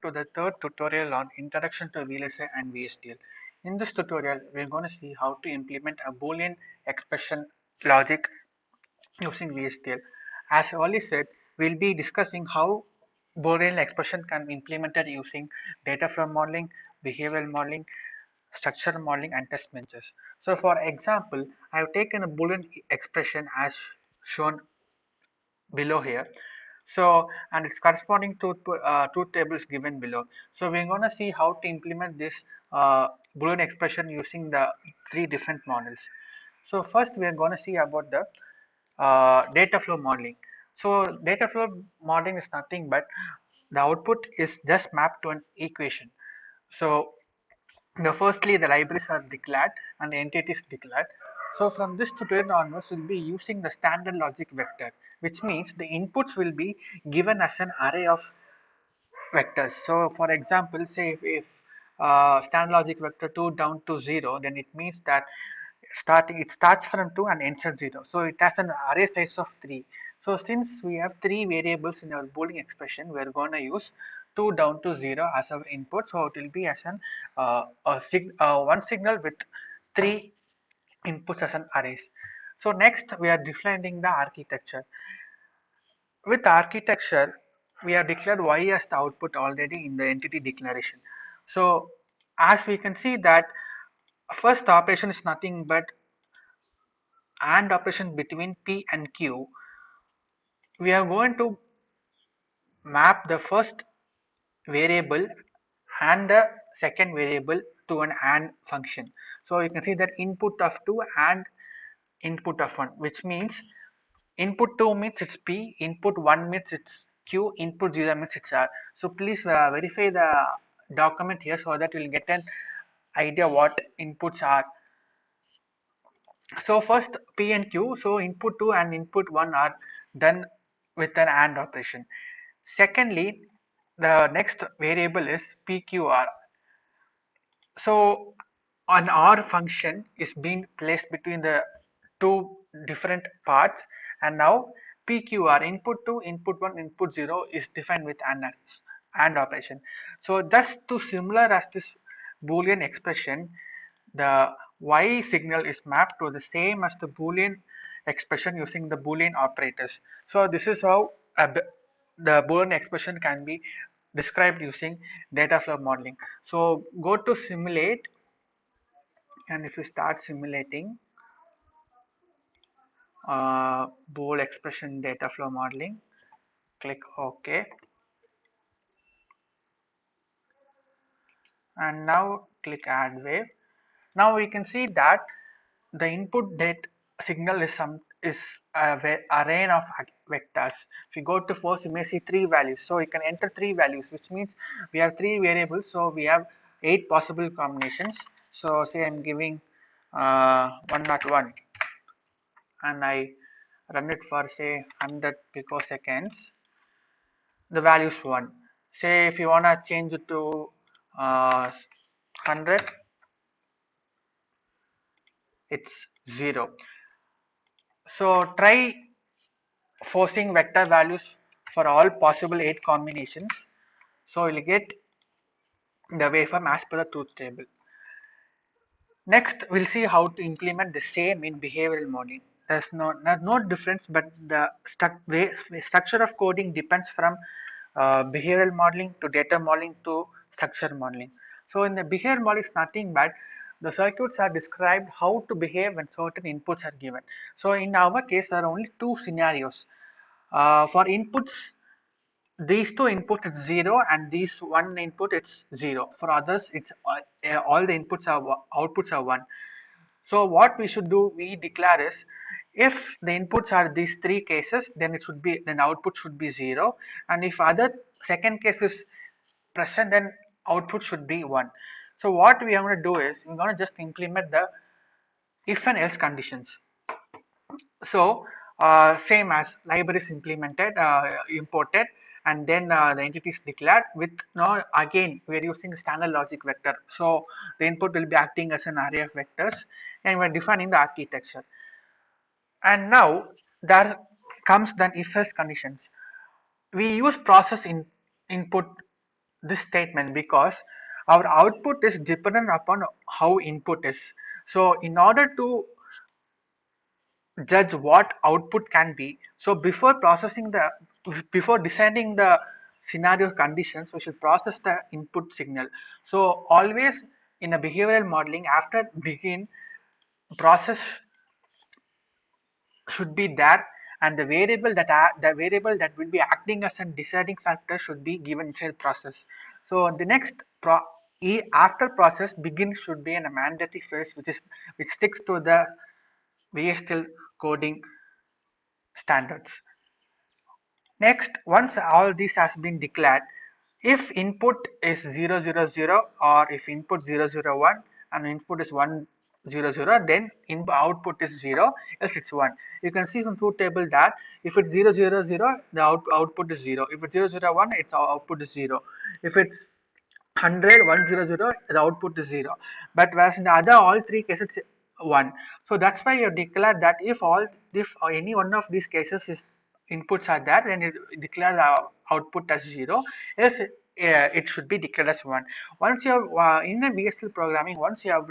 to the third tutorial on Introduction to VLSI and VSTL. In this tutorial, we're going to see how to implement a Boolean expression logic using VSTL. As earlier said, we'll be discussing how Boolean expression can be implemented using data flow modeling, behavioral modeling, structural modeling, and test benches. So, for example, I have taken a Boolean expression as shown below here. So, and it's corresponding to two tables given below. So, we're going to see how to implement this Boolean expression using the three different models. So, first we are going to see about the data flow modeling. So, data flow modeling is nothing but the output is just mapped to an equation. So, firstly the libraries are declared and the entities declared. So from this tutorial onwards we'll be using the standard logic vector, which means the inputs will be given as an array of vectors. So for example, say if standard logic vector 2 down to 0, then it means that it starts from 2 and ends at 0. So it has an array size of 3. So since we have 3 variables in our Boolean expression, we are going to use 2 down to 0 as our input. So it will be as an one signal with 3 inputs as an arrays. So next we are defining the architecture. With architecture, we have declared y as the output already in the entity declaration. So as we can see that first operation is nothing but AND operation between P and Q. We are going to map the first variable and the second variable to an AND function. So you can see that input of 2 and input of 1, which means input 2 means it's P, input 1 means it's Q, input 0 means it's R. So please verify the document here so that you'll get an idea what inputs are. So first P and Q, so input 2 and input 1 are done with an AND operation. Secondly, the next variable is PQR. So an OR function is being placed between the two different parts, and now PQR input 2, input 1, input 0 is defined with AND operation. So thus to similar as this Boolean expression, the Y signal is mapped to the same as the Boolean expression using the Boolean operators. So this is how the Boolean expression can be described using data flow modeling. So go to simulate, and if you start simulating Boole expression data flow modeling, click OK, and now click add wave. Now we can see that the input date signal is a array of vectors. If you go to first, you may see 3 values. So you can enter 3 values, which means we have 3 variables. So we have 8 possible combinations. So say I'm giving 101, and I run it for say 100 picoseconds. The value is 1. Say if you want to change it to 100, it's 0. So try forcing vector values for all possible 8 combinations. So you'll get the waveform as per the truth table. Next, we'll see how to implement the same in behavioral modeling. There's no difference, but the structure of coding depends from behavioral modeling to data modeling to structure modeling. So in the behavioral model, it's nothing but the circuits are described how to behave when certain inputs are given. So in our case, there are only 2 scenarios. For inputs, these 2 inputs it's 0 and these one input it's 0. For others, it's all the inputs are outputs are 1. So what we should do, we declare is if the inputs are these 3 cases, then output should be 0, and if other second case is present, then output should be 1. So what we are going to do is we're going to just implement the if and else conditions. So same as libraries implemented, imported, and then the entity is declared with now again we are using standard logic vector. So the input will be acting as an array of vectors, and we are defining the architecture. And now there comes then if else conditions. We use process input this statement because our output is dependent upon how input is. So in order to judge what output can be, so before deciding the scenario conditions, we should process the input signal. So always in a behavioral modeling, after begin process should be there, and the variable that will be acting as a deciding factor should be given inside process. So the next after process begin should be in a mandatory phase, which sticks to the VSTL coding standards. Next, once all this has been declared, if input is 000 or if input 001 and input is 100, then output is 0, else it's 1. You can see from truth table that if it's 000, the output is 0. If it's 001, its output is 0. If it's 100, 100, the output is 0. But whereas in the other all three cases 1. So that's why you declare that if any one of these cases is inputs are there, then you declare the output as 0. Else it should be declared as 1. Once you have in a VSL programming, once you have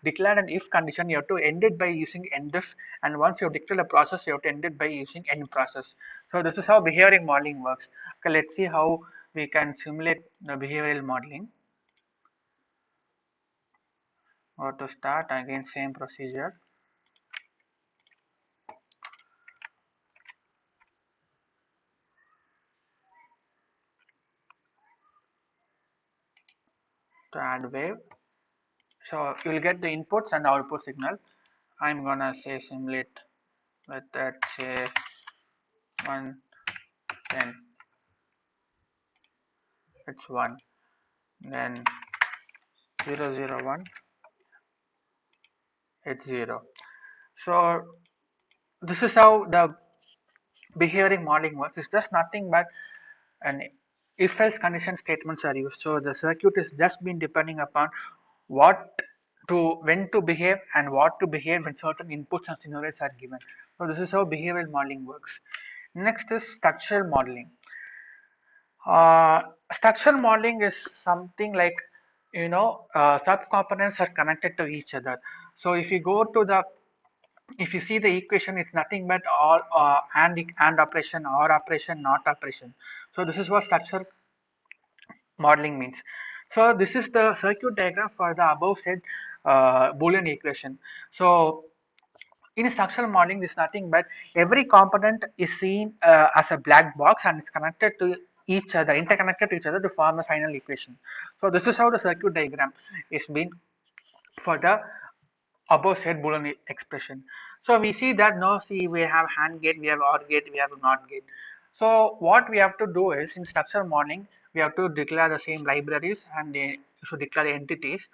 declared an if condition, you have to end it by using endif, and once you have declared a process, you have to end it by using end process. So this is how behavioral modeling works. Okay, let's see how we can simulate the behavioral modeling. Or to start, again same procedure. To add wave, so you will get the inputs and output signal. I'm gonna say simulate with that, say 110, it's 1, then 001, it's 0. So this is how the behavioral modeling works. It's just nothing but an if else condition statements are used. So the circuit is just been depending upon what when to behave and what to behave when certain inputs and scenarios are given. So this is how behavioral modeling works. Next is structural modeling. uh, Structural modeling is something like, sub components are connected to each other. So if you see the equation, it's nothing but all and operation, or operation, not operation. So this is what structural modeling means. So this is the circuit diagram for the above said Boolean equation. So in structural modeling, this is nothing but every component is seen as a black box and it's connected to each other, interconnected to each other to form the final equation. So this is how the circuit diagram is being for the above said Boolean expression. So we see that now, see, we have AND gate, we have OR gate, we have NOT gate. So what we have to do is in structural modeling, we have to declare the same libraries and we should declare the entities.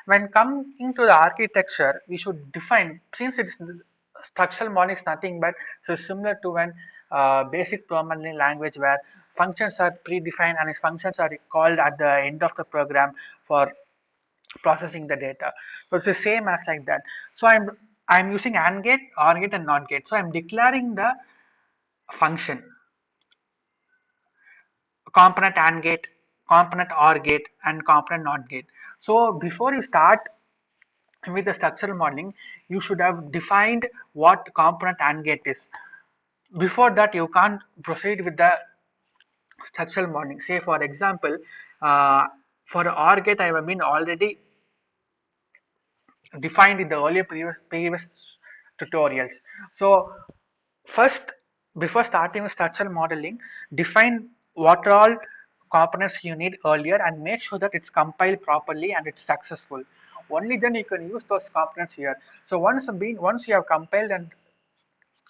When coming to the architecture, we should define, since it's structural modeling is nothing but so similar to an basic programming language where functions are predefined and its functions are called at the end of the program for processing the data. So it's the same as like that. So I'm using AND gate, OR gate, and NOT gate. So I'm declaring the function component AND gate, component OR gate, and component NOT gate. So before you start with the structural modeling, you should have defined what component AND gate is. Before that, you can't proceed with the structural modeling. Say for example, for OR gate, I have been already defined in the earlier previous tutorials. So first, before starting with structural modeling, define what are all components you need earlier and make sure that it's compiled properly and it's successful. Only then you can use those components here. So once you have compiled and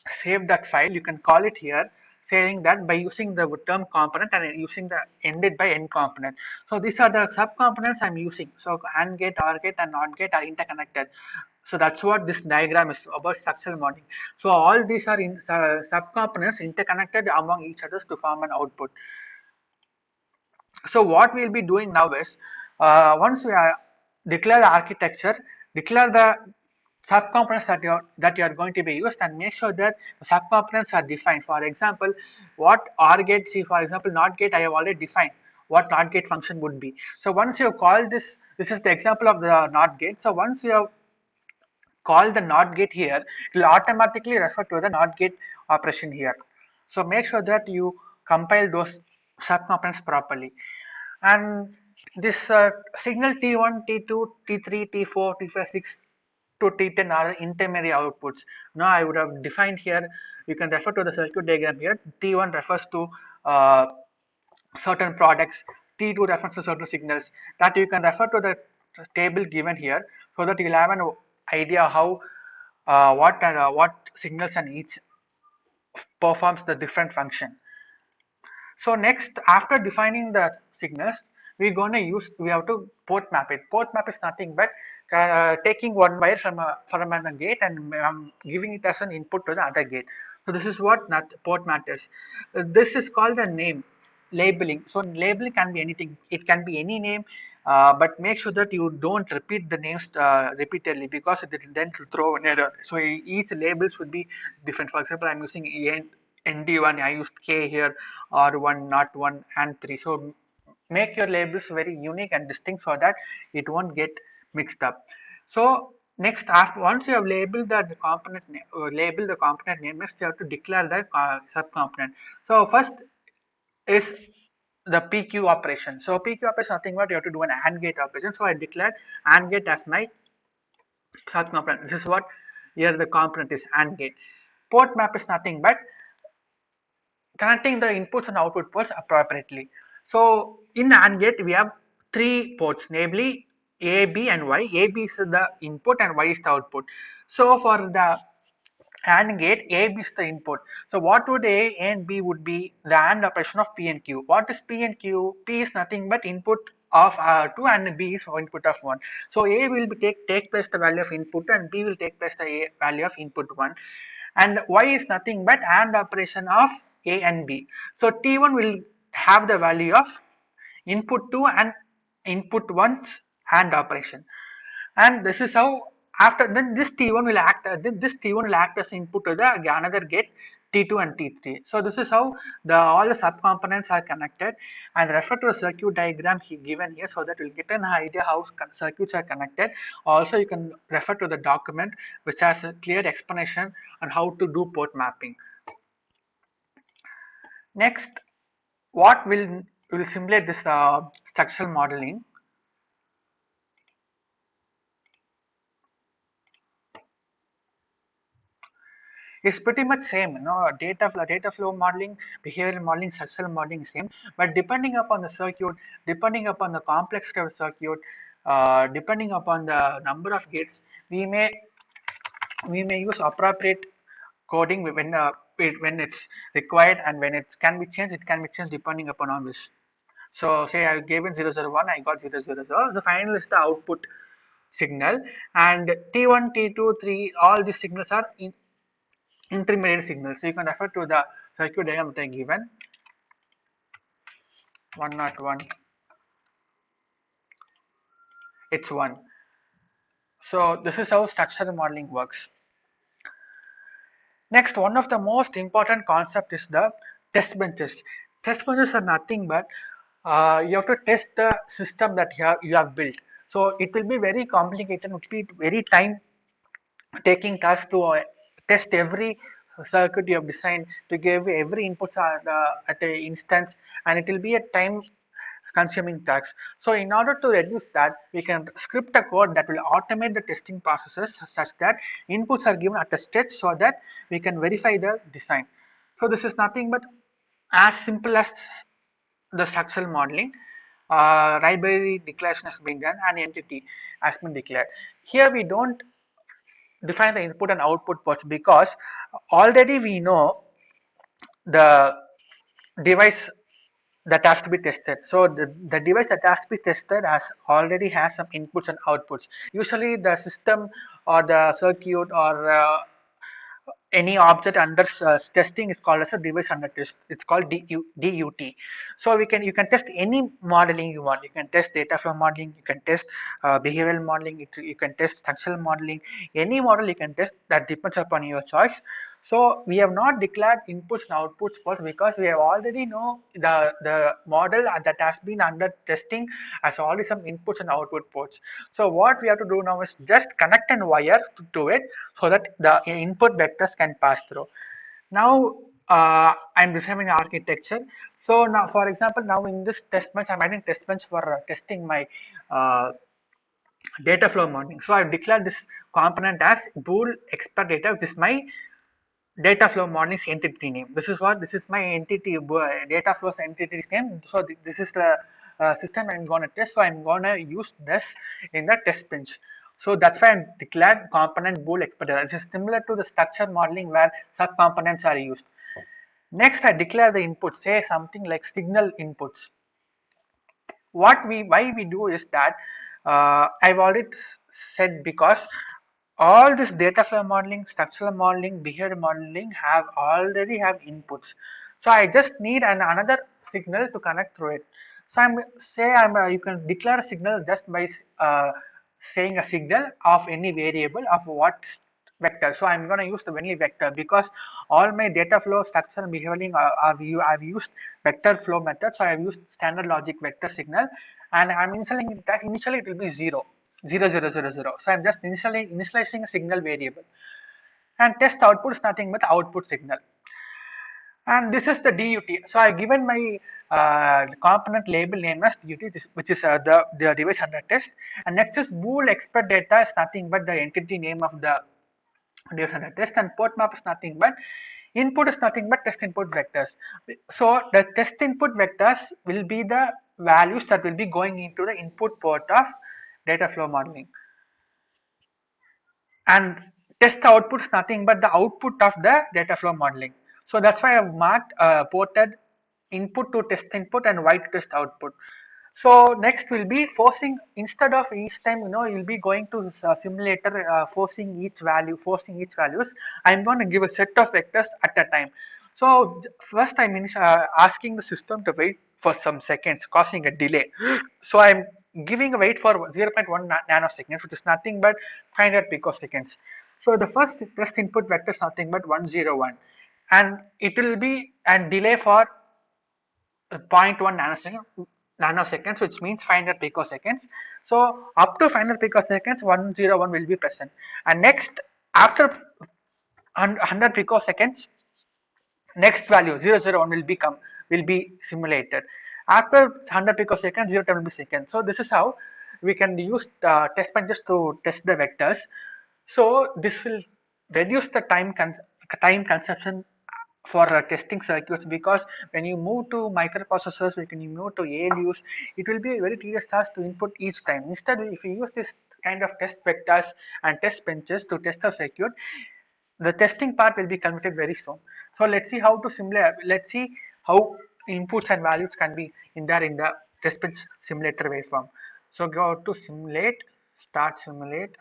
save that file, you can call it here, saying that by using the term component and using the ended by end component. So these are the sub components I'm using. So AND gate, OR gate, and NOT gate are interconnected. So that's what this diagram is about, structural modeling. So all these are in sub components interconnected among each others to form an output. So what we'll be doing now is, once we declare the architecture, declare the subcomponents that you are going to be used, and make sure that the subcomponents are defined. For example, what OR gate, see for example NOT gate I have already defined. what NOT gate function would be. So once you call this, this is the example of the NOT gate. So once you have called the NOT gate here, it will automatically refer to the NOT gate operation here. So make sure that you compile those subcomponents properly. And this signal T1, T2, T3, T4, T5, 6 to T10 are intermediate outputs. Now I would have defined here, you can refer to the circuit diagram here. T1 refers to uh, certain products, T2 refers to certain signals, that you can refer to the table given here, so that you'll have an idea how what signals and each performs the different function. So next, after defining the signals, we have to port map it. Port map is nothing but taking one wire from a gate and giving it as an input to the other gate. So this is what port map is. This is called a name labeling. So labeling can be anything. It can be any name, but make sure that you don't repeat the names repeatedly, because it will then throw an error. So each label should be different. For example, I'm using ND1, I used K here, R1, not 1, and 3. So make your labels very unique and distinct so that it won't get mixed up. So next, after once you have labeled the component name, next you have to declare the subcomponent. So first is the PQ operation. So PQ operation is nothing but you have to do an AND gate operation. So I declared AND gate as my subcomponent. This is what here the component is, AND gate. Port map is nothing but connecting the inputs and output ports appropriately. So in AND gate we have three ports, namely A, B and Y. A, B is the input and Y is the output. So for the AND gate, A, B is the input. So what would A and B would be? The AND operation of P and Q. What is P and Q? P is nothing but input of 2 and B is input of 1. So A will be take place the value of input and B will take place the value of input 1. And Y is nothing but AND operation of A and B. So T1 will have the value of input 2 and input 1's AND operation. And this is how, after then this T1 will act this T1 will act as input to the another gate T2 and T3. So this is how all the subcomponents are connected, and refer to the circuit diagram given here, so that you'll get an idea how circuits are connected. Also you can refer to the document which has a clear explanation on how to do port mapping. Next, what will simulate this structural modeling. It's pretty much same, data flow modeling, behavioral modeling, structural modeling is same, but depending upon the circuit, depending upon the complexity of the circuit, depending upon the number of gates, we may use appropriate coding when it's required, and when it can be changed, it can be changed depending upon all this. So say I given 001, I got 000. The final is the output signal, and T1, T2, 3, all these signals are intermediate signals. So you can refer to the circuit diagram that I given. 101, it's 1. So this is how structural modeling works. Next, one of the most important concept is the test benches. Test benches are nothing but you have to test the system that you have built. So it will be very complicated, it will be very time taking task to test every circuit you have designed, to give every inputs at a instance, and it will be a time consuming task. So in order to reduce that, we can script a code that will automate the testing processes such that inputs are given at a step, so that we can verify the design. So this is nothing but as simple as the structural modeling. Library declaration has been done and entity has been declared. Here we don't define the input and output ports, because already we know the device that has to be tested. So the device that has to be tested already has some inputs and outputs. Usually the system or the circuit or any object under testing is called as a device under test. It's called DUT. So you can test any modeling you want. You can test data flow modeling, you can test behavioral modeling, you can test structural modeling. Any model you can test, that depends upon your choice. So we have not declared inputs and outputs first because we have already know the model that has been under testing has already some inputs and output ports. So what we have to do now is just connect an wire to it so that the input vectors can pass through. Now I'm defining architecture. So now, for example, now in this test bench, I'm adding test bench for testing my uh, data flow modeling. So I've declared this component as bool expert data, which is my data flow modeling entity name. This is my entity data flows entity's name. So this is the system I'm going to test. So I'm going to use this in the test bench. So that's why I'm declared component bool expert data. This is similar to the structure modeling where sub components are used. Next, I declare the input, say something like signal inputs. Why we do is that I've already said because all this data flow modeling, structural modeling, behavior modeling have already have inputs. So I just need another signal to connect through it. So you can declare a signal just by saying a signal of any variable of what vector. So I'm going to use the only vector because all my data flow structure and behavioring I've used vector flow method. So I've used standard logic vector signal and I'm initializing it as initially it will be 0, 0, 0, 0, 0. So I'm just initializing a signal variable and test output is nothing but output signal. And this is the DUT. So I've given my component label name as DUT, which is the device under test. And next is bool expert data is nothing but the entity name of the device under test, and port map is nothing but input is nothing but test input vectors. So the test input vectors will be the values that will be going into the input port of data flow modeling. And test output is nothing but the output of the data flow modeling. So that's why I've marked ported input to test input and y to test output. So next will be forcing, instead of each time you'll be going to simulator forcing each values. I'm going to give a set of vectors at a time. So first I'm asking the system to wait for some seconds, causing a delay. So I'm giving a wait for 0.1 nanoseconds, which is nothing but 500 picoseconds. So the first test input vector is nothing but 101, and it will be and delay for 0.1 nanoseconds, which means 500 picoseconds. So up to 500 picoseconds, 101 will be present. And next, after 100 picoseconds, next value 001 will be simulated. After 100 picoseconds, 0 will be second. So this is how we can use test benches to test the vectors. So this will reduce the time consumption for testing circuits, because when you move to microprocessors, when you move to ALUs, it will be a very tedious task to input each time. Instead, if you use this kind of test vectors and test benches to test the circuit, the testing part will be completed very soon. So let's see how to simulate. Let's see how inputs and values can be in the test bench simulator waveform. So go to simulate, start simulate,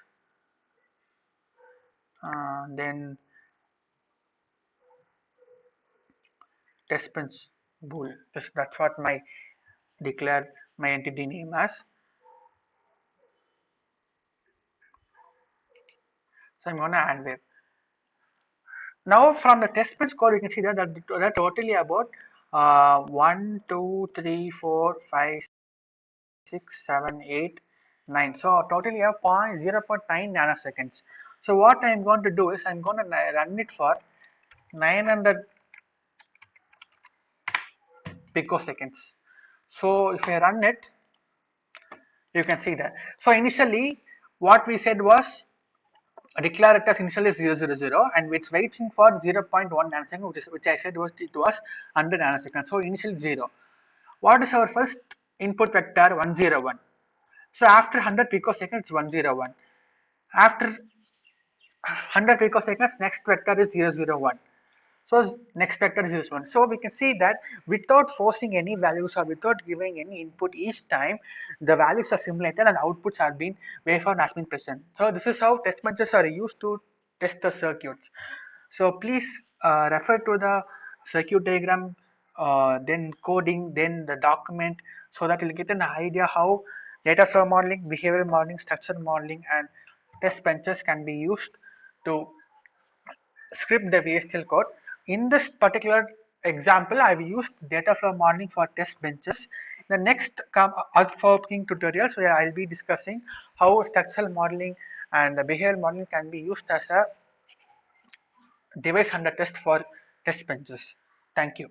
then test bench bool. That's what my declared my entity name as. So I'm gonna add wave. Now from the test bench code, you can see that totally about 1, 2, 3, 4, 5, 6, 7, 8, 9. So totally have 0.9 nanoseconds. So what I'm going to do is I'm going to run it for 900 picoseconds. So if I run it, you can see that. So initially, what we said was declare it as initially 000 and it's waiting for 0.1 nanosecond, which I said it was 100 nanoseconds. So initially 0. What is our first input vector? 101. So after 100 picoseconds, it's 101. After 100 picoseconds, next vector is 001. So next vector is 001. So we can see that without forcing any values or without giving any input each time, the values are simulated and outputs are being waveform has been present. So this is how test benches are used to test the circuits. So please refer to the circuit diagram, then coding, then the document, so that you'll get an idea how data flow modeling, behavior modeling, structure modeling, and test benches can be used to script the VSTL code. In this particular example, I've used data flow modeling for test benches. The next upcoming tutorials where I'll be discussing how structural modeling and behavioral modeling can be used as a device under test for test benches. Thank you.